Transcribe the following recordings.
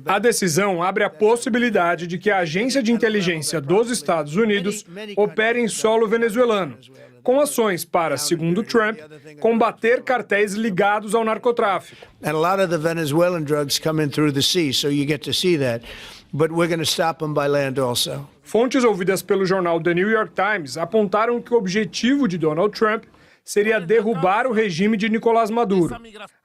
A decisão abre a possibilidade de que a agência de inteligência dos Estados Unidos opere em solo venezuelano, com ações para, segundo Trump, combater cartéis ligados ao narcotráfico. And a lot of the Venezuelan drugs come in through the sea, so you get to see that. But we're going to stop them by land also. Fontes ouvidas pelo jornal The New York Times apontaram que o objetivo de Donald Trump seria derrubar o regime de Nicolás Maduro.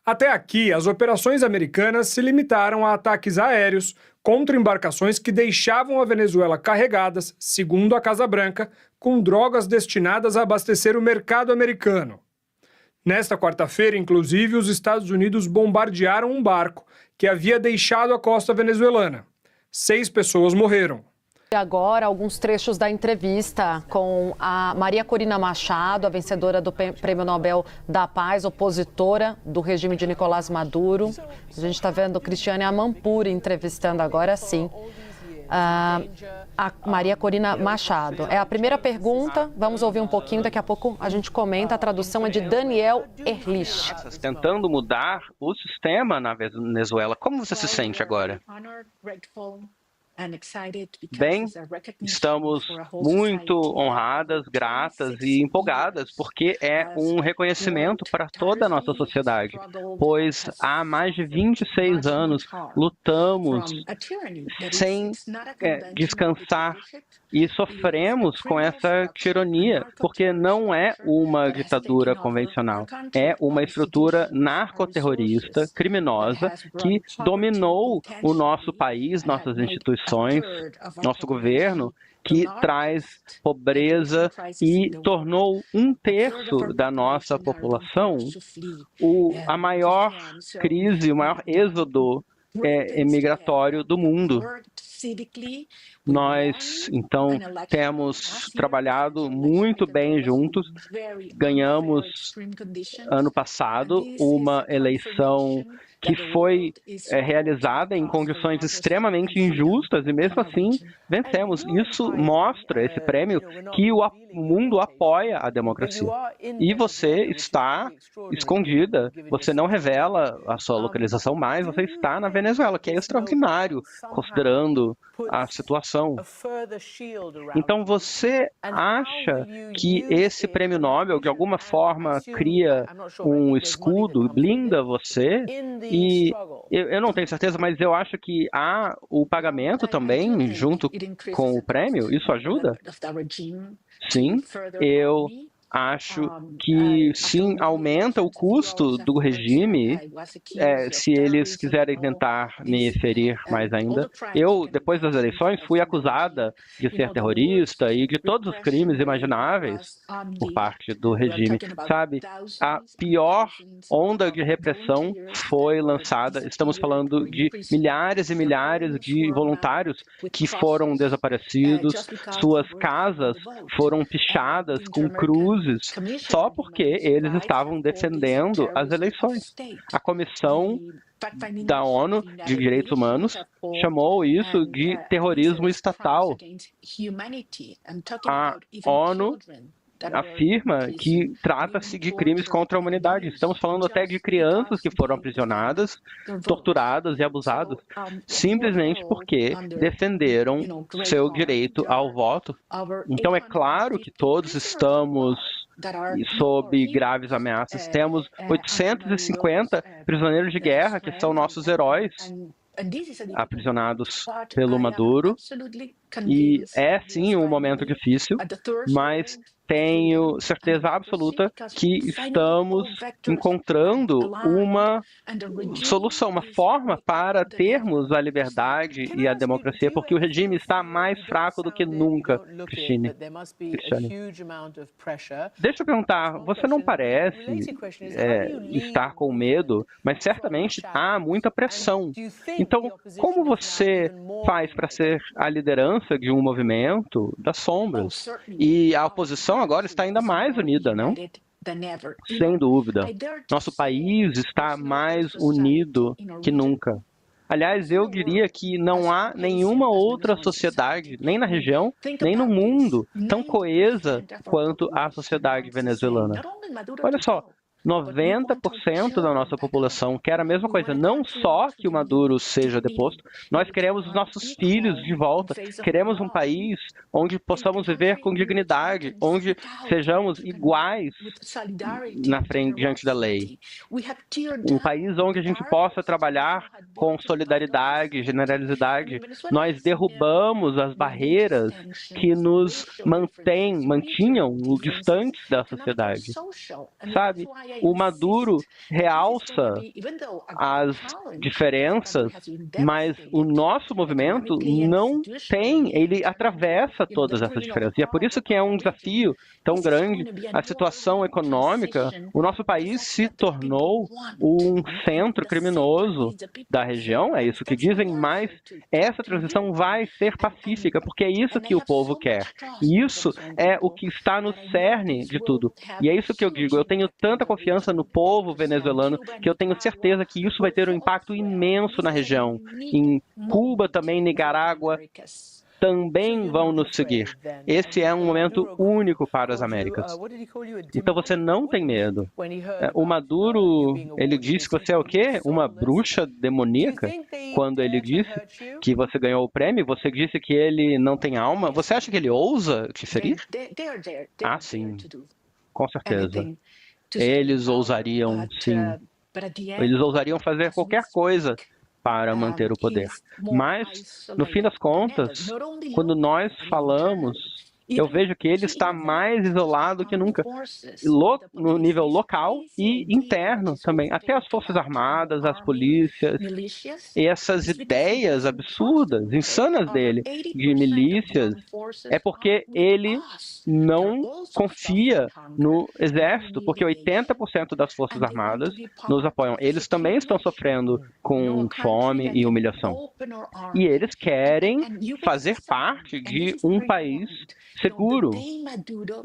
Até aqui, as operações americanas se limitaram a ataques aéreos contra embarcações que deixavam a Venezuela carregadas, segundo a Casa Branca, com drogas destinadas a abastecer o mercado americano. Nesta quarta-feira, inclusive, os Estados Unidos bombardearam um barco que havia deixado a costa venezuelana. 6 pessoas morreram. Agora, alguns trechos da entrevista com a Maria Corina Machado, a vencedora do Prêmio Nobel da Paz, opositora do regime de Nicolás Maduro. A gente está vendo Cristiane Amanpour entrevistando agora, sim, a Maria Corina Machado. É a primeira pergunta, vamos ouvir um pouquinho, daqui a pouco a gente comenta, a tradução é de Daniel Erlich. Tentando mudar o sistema na Venezuela, como você se sente agora? Bem, estamos muito honradas, gratas e empolgadas, porque é um reconhecimento para toda a nossa sociedade, pois há mais de 26 anos lutamos sem descansar e sofremos com essa tirania, porque não é uma ditadura convencional, é uma estrutura narcoterrorista, criminosa, que dominou o nosso país, nossas instituições, nosso governo, que traz pobreza e tornou 1/3 da nossa população a maior crise, o maior êxodo migratório do mundo. Nós, então, temos trabalhado muito bem juntos. Ganhamos, ano passado, uma eleição que foi realizada em condições extremamente injustas e, mesmo assim, vencemos. Isso mostra, esse prêmio, que o mundo apoia a democracia. E você está escondida, você não revela a sua localização mais, você está na Venezuela, que é extraordinário, considerando a situação. Então, você acha que esse prêmio Nobel, de alguma forma, cria um escudo, blinda você? E eu não tenho certeza, mas eu acho que há o pagamento também, junto com o prêmio. Isso ajuda? Sim, eu acho que sim, aumenta o custo do regime, se eles quiserem tentar me ferir mais ainda. Eu, depois das eleições, fui acusada de ser terrorista e de todos os crimes imagináveis por parte do regime. Sabe, a pior onda de repressão foi lançada. Estamos falando de milhares e milhares de voluntários que foram desaparecidos, suas casas foram pichadas com cruzes, só porque eles estavam defendendo as eleições. A Comissão da ONU de Direitos Humanos chamou isso de terrorismo estatal. A ONU afirma que trata-se de crimes contra a humanidade. Estamos falando até de crianças que foram aprisionadas, torturadas e abusadas, simplesmente porque defenderam seu direito ao voto. Então, é claro que todos estamos sob graves ameaças. Temos 850 prisioneiros de guerra, que são nossos heróis, aprisionados pelo Maduro. E é, sim, um momento difícil, mas tenho certeza absoluta que estamos encontrando uma solução, uma forma para termos a liberdade e a democracia, porque o regime está mais fraco do que nunca, Cristiane. Deixa eu perguntar, você não parece estar com medo, mas certamente há muita pressão. Então, como você faz para ser a liderança de um movimento das sombras? E a oposição agora está ainda mais unida, não? Sem dúvida. Nosso país está mais unido que nunca. Aliás, eu diria que não há nenhuma outra sociedade, nem na região, nem no mundo, tão coesa quanto a sociedade venezuelana. Olha só, 90% da nossa população quer a mesma coisa, não só que o Maduro seja deposto, nós queremos os nossos filhos de volta, queremos um país onde possamos viver com dignidade, onde sejamos iguais na frente, diante da lei. Um país onde a gente possa trabalhar com solidariedade, generosidade. Nós derrubamos as barreiras que nos mantinham distantes da sociedade. Sabe, o Maduro realça as diferenças, mas o nosso movimento não tem, ele atravessa todas essas diferenças. E é por isso que é um desafio tão grande. A situação econômica, o nosso país se tornou um centro criminoso da região, é isso que dizem, mas essa transição vai ser pacífica, porque é isso que o povo quer. E isso é o que está no cerne de tudo. E é isso que eu digo, eu tenho tanta confiança no povo venezuelano que eu tenho certeza que isso vai ter um impacto imenso na região. Em Cuba também, Nicarágua, também vão nos seguir. Esse é um momento único para as Américas. Então você não tem medo. O Maduro, ele disse que você é o quê? Uma bruxa demoníaca? Quando ele disse que você ganhou o prêmio, você disse que ele não tem alma. Você acha que ele ousa te ferir? Ah, sim. Com certeza. Eles ousariam, sim. Eles ousariam fazer qualquer coisa para manter o poder. Mas, no fim das contas, quando nós falamos, eu vejo que ele está mais isolado que nunca, no nível local e interno também. Até as Forças Armadas, as polícias, e essas ideias absurdas, insanas dele, de milícias, é porque ele não confia no exército, porque 80% das Forças Armadas nos apoiam. Eles também estão sofrendo com fome e humilhação. E eles querem fazer parte de um país seguro.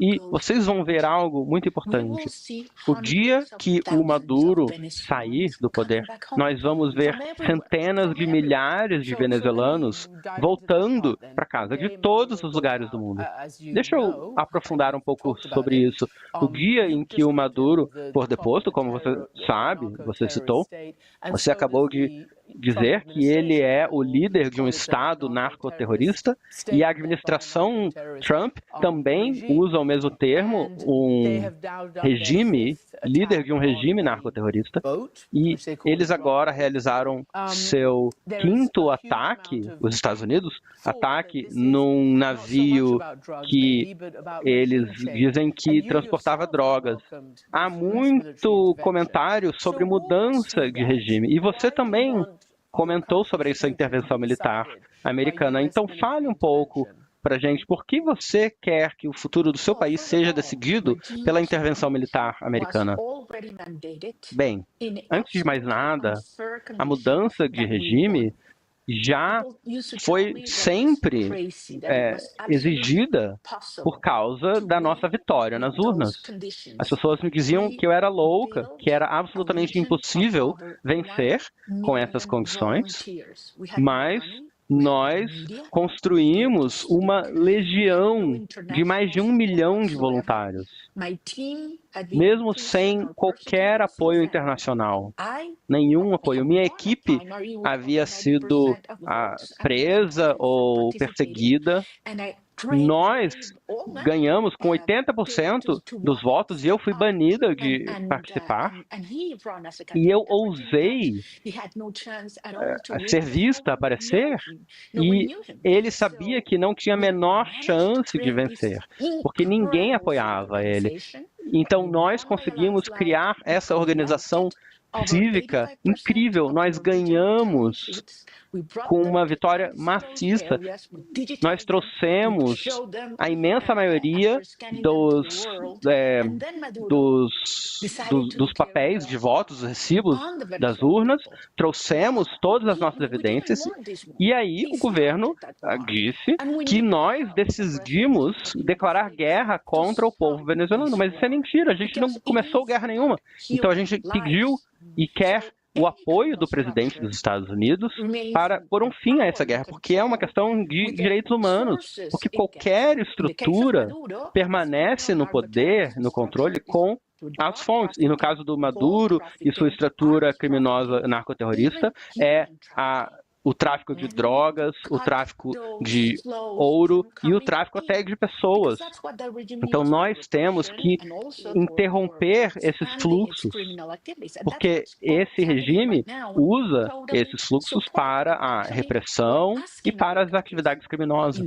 E vocês vão ver algo muito importante. O dia que o Maduro sair do poder, nós vamos ver centenas de milhares de venezuelanos voltando para casa de todos os lugares do mundo. Deixa eu aprofundar um pouco sobre isso. O dia em que o Maduro for deposto, como você sabe, você citou, você acabou de dizer que ele é o líder de um Estado narcoterrorista e a administração Trump também usa o mesmo termo, um regime, líder de um regime narcoterrorista, e eles agora realizaram seu quinto ataque, os Estados Unidos, ataque num navio que eles dizem que transportava drogas. Há muito comentário sobre mudança de regime, e você também comentou sobre essa intervenção militar americana. Então fale um pouco para a gente por que você quer que o futuro do seu país seja decidido pela intervenção militar americana. Bem, antes de mais nada, a mudança de regime já foi sempre exigida por causa da nossa vitória nas urnas. As pessoas me diziam que eu era louca, que era absolutamente impossível vencer com essas condições, mas nós construímos uma legião de mais de 1 milhão de voluntários, mesmo sem qualquer apoio internacional, nenhum apoio. Minha equipe havia sido presa ou perseguida. Nós ganhamos com 80% dos votos e eu fui banida de participar. E eu ousei ser vista, aparecer, e ele sabia que não tinha a menor chance de vencer, porque ninguém apoiava ele. Então nós conseguimos criar essa organização cívica incrível. Nós ganhamos com uma vitória maciça. Nós trouxemos a imensa maioria dos papéis de votos, recibos das urnas, trouxemos todas as nossas evidências, e aí o governo disse que nós decidimos declarar guerra contra o povo venezuelano. Mas isso é mentira, a gente não começou guerra nenhuma. Então a gente pediu e quer o apoio do presidente dos Estados Unidos para pôr um fim a essa guerra, porque é uma questão de direitos humanos, porque qualquer estrutura permanece no poder, no controle, com as fontes. E no caso do Maduro e sua estrutura criminosa narcoterrorista, é o tráfico de drogas, o tráfico de ouro e o tráfico até de pessoas. Então, nós temos que interromper esses fluxos, porque esse regime usa esses fluxos para a repressão e para as atividades criminosas.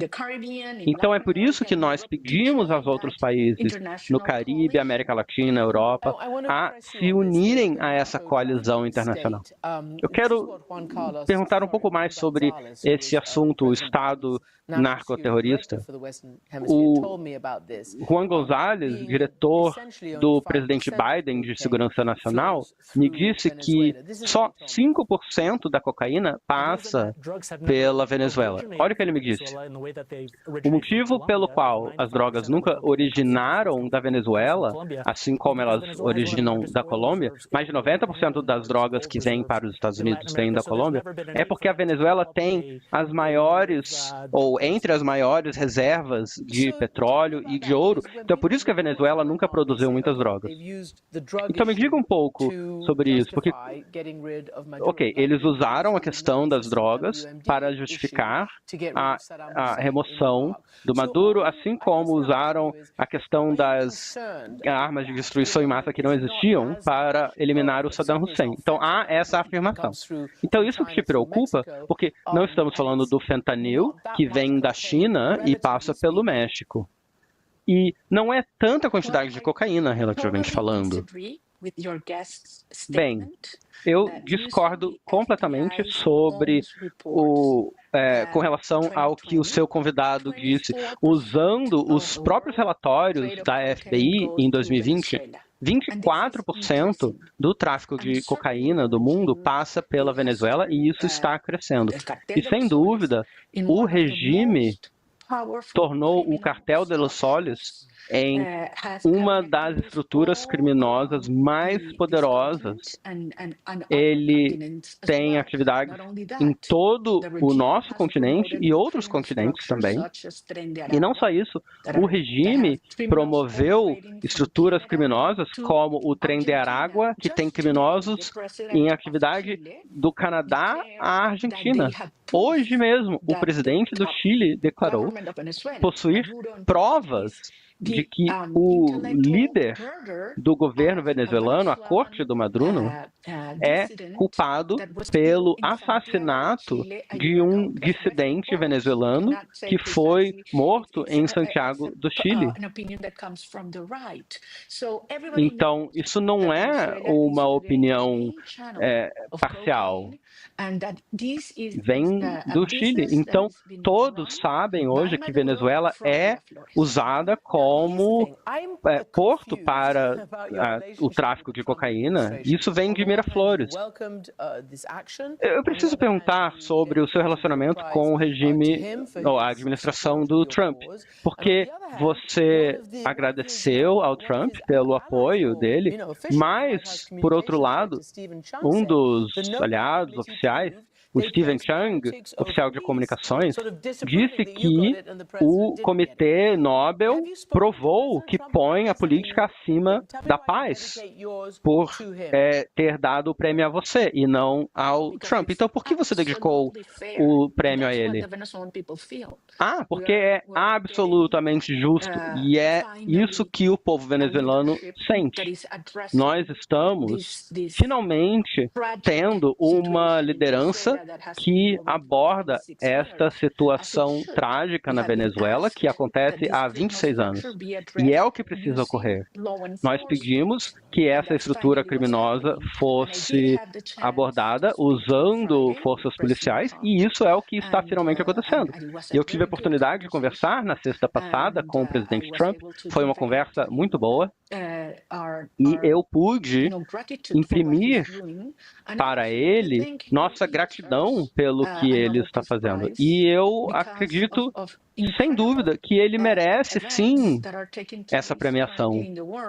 Então, é por isso que nós pedimos aos outros países, no Caribe, América Latina, Europa, a se unirem a essa coalizão internacional. Eu quero perguntar um pouco mais sobre esse assunto, o Estado narcoterrorista. O Juan González, diretor do presidente Biden de Segurança Nacional, me disse que só 5% da cocaína passa pela Venezuela. Olha o que ele me disse. O motivo pelo qual as drogas nunca originaram da Venezuela, assim como elas originam da Colômbia, mais de 90% das drogas que vêm para os Estados Unidos vêm da Colômbia, é porque a Venezuela tem as maiores, ou entre as maiores reservas de petróleo e de ouro. Então é por isso que a Venezuela nunca produziu muitas drogas. Então me diga um pouco sobre isso, porque, eles usaram a questão das drogas para justificar a remoção do Maduro, assim como usaram a questão das armas de destruição em massa que não existiam para eliminar o Saddam Hussein. Então há essa afirmação. Então isso que te preocupa, porque não estamos falando do fentanil, que vem da China e passa pelo México. E não é tanta quantidade de cocaína, relativamente falando. Bem, eu discordo completamente sobre com relação ao que o seu convidado disse. Usando os próprios relatórios da FBI em 2020, 24% do tráfico de cocaína do mundo passa pela Venezuela e isso está crescendo. E, sem dúvida, o regime tornou o Cartel de los Soles em uma das estruturas criminosas mais poderosas. Ele tem atividades em todo o nosso continente e outros continentes também. E não só isso, o regime promoveu estruturas criminosas como o Trem de Aragua, que tem criminosos em atividade do Canadá à Argentina. Hoje mesmo, o presidente do Chile declarou possuir provas de que o líder do governo venezuelano, a corte do Maduro, é culpado pelo assassinato de um dissidente venezuelano que foi morto em Santiago do Chile. Então, isso não é uma opinião parcial. Vem do Chile. Então, todos sabem hoje que Venezuela é usada como porto para o tráfico de cocaína. Isso vem de Miraflores. Eu preciso perguntar sobre o seu relacionamento com o regime, ou a administração do Trump, porque você agradeceu ao Trump pelo apoio dele, mas, por outro lado, um dos aliados oficiais, o Stephen Chung, oficial de comunicações, disse que o Comitê Nobel provou que põe a política acima da paz por ter dado o prêmio a você e não ao Trump. Então, por que você dedicou o prêmio a ele? Porque é absolutamente justo e é isso que o povo venezuelano sente. Nós estamos, finalmente, tendo uma liderança que aborda esta situação trágica na Venezuela, que acontece há 26 anos. E é o que precisa ocorrer. Nós pedimos que essa estrutura criminosa fosse abordada usando forças policiais, e isso é o que está finalmente acontecendo. Eu tive a oportunidade de conversar na sexta passada com o presidente Trump, foi uma conversa muito boa, e eu pude imprimir para ele nossa gratidão gratidão pelo que ele está fazendo. E eu acredito, sem dúvida, que ele merece, sim, essa premiação,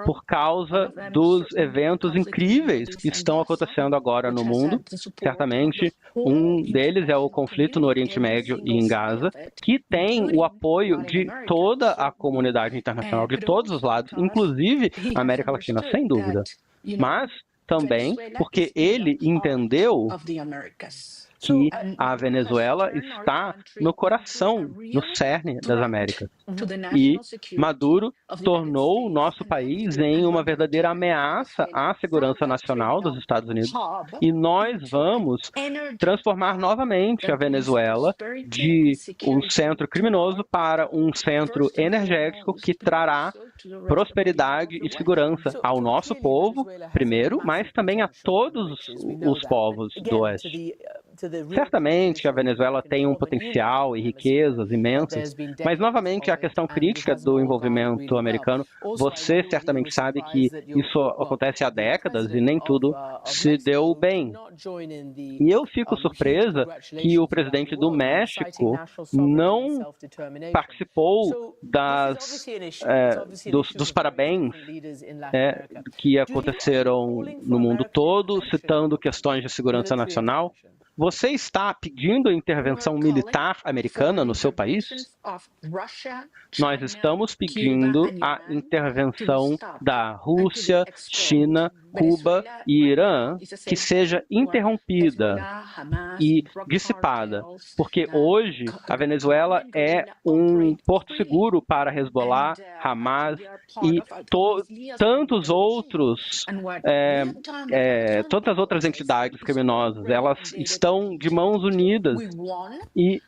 por causa dos eventos incríveis que estão acontecendo agora no mundo. Certamente, um deles é o conflito no Oriente Médio e em Gaza, que tem o apoio de toda a comunidade internacional, de todos os lados, inclusive a América Latina, sem dúvida. Mas também porque ele entendeu que a Venezuela está no coração, no cerne das Américas. E Maduro tornou o nosso país em uma verdadeira ameaça à segurança nacional dos Estados Unidos. E nós vamos transformar novamente a Venezuela de um centro criminoso para um centro energético que trará prosperidade e segurança ao nosso povo, primeiro, mas também a todos os povos do Oeste. Certamente a Venezuela tem um potencial e riquezas imensas, mas novamente a questão crítica do envolvimento americano, você certamente sabe que isso acontece há décadas e nem tudo se deu bem. E eu fico surpresa que o presidente do México não participou dos parabéns que aconteceram no mundo todo, citando questões de segurança nacional. Você está pedindo a intervenção militar americana no seu país? Nós estamos pedindo a intervenção da Rússia, China, Cuba e Irã que seja interrompida e dissipada, porque hoje a Venezuela é um porto seguro para Hezbollah, Hamas e tantas outras entidades criminosas. Elas estão de mãos unidas e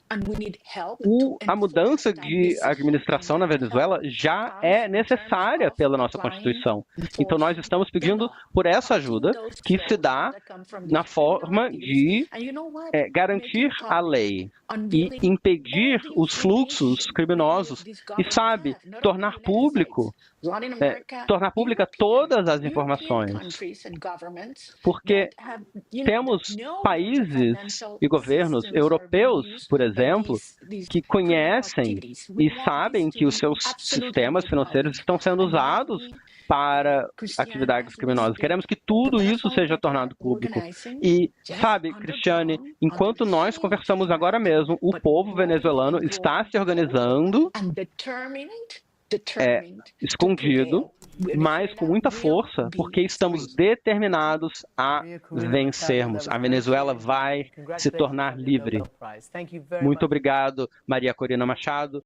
a mudança de administração na Venezuela já é necessária pela nossa Constituição. Então nós estamos pedindo por essa ajuda que se dá na forma de garantir a lei e impedir os fluxos criminosos e, sabe, tornar pública todas as informações. Porque temos países e governos europeus, por exemplo, que conhecem e sabem que os seus sistemas financeiros estão sendo usados para atividades criminosas. Queremos que tudo isso seja tornado público. E, sabe, Cristiane, enquanto nós conversamos agora mesmo, o povo venezuelano está se organizando escondido, mas com muita força, porque estamos determinados a vencermos. A Venezuela vai se tornar livre. Muito obrigado, Maria Corina Machado.